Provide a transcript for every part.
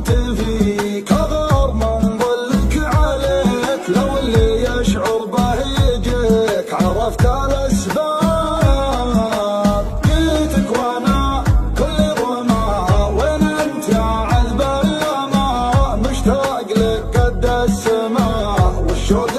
فهمت فيك أغار من ظلك عليك، لو اللي يشعر به يجيك عرفت الأسباب. جيتك وأنا كل ظما وين أنت يا عذب اليما، مشتاق لك قد السماء والشوق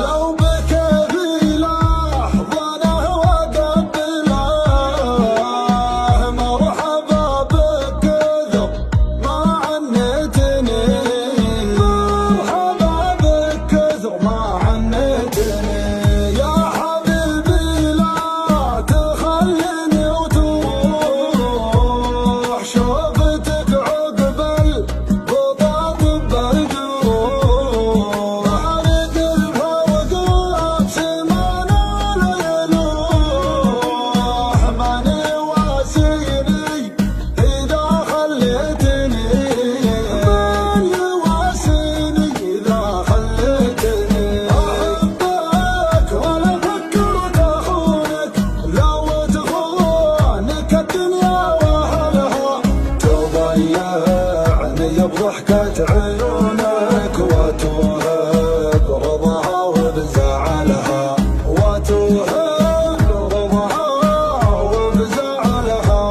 لو بكى في لحظة وقبله مرحبا بك كثر ما عنتني، مرحبا بك كثر ما عنتني. يا حبيبي لا تخليني وتروح، شوفتك عقب البطاط بالجروح، بضحكة عيونك وتوهب رضاها وبزعلها، وتوهب رضاها وبزعلها.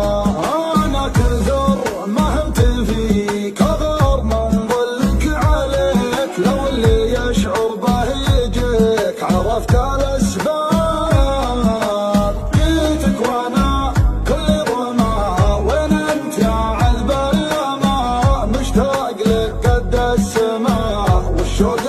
أنا كثر ما همت فيك أغار من ظلك عليك، لو اللي يشعر به يجيك عرفت الأسباب. جيتك وأنا كل ظما وين أنت يا عذب اليما، مشتاق لك قد السماء والشوق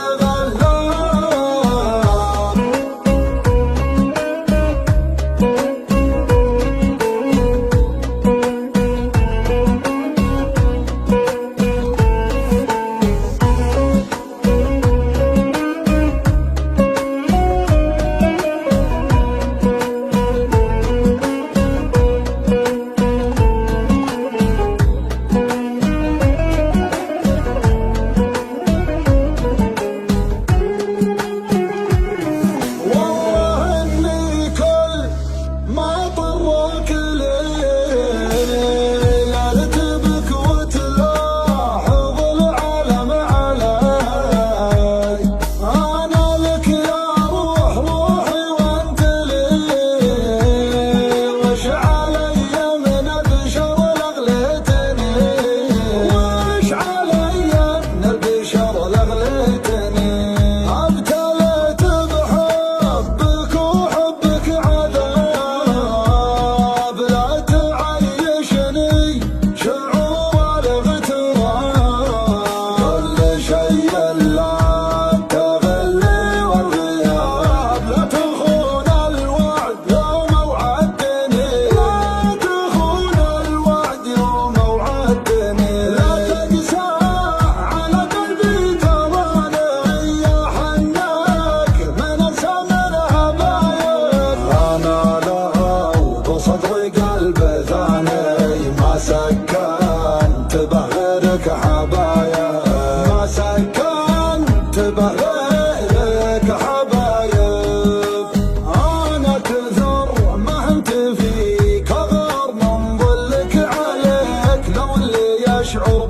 بغيرك حبايب. أنا كثر ما همت فيك أغار من ظلك عليك، لو اللي يشعر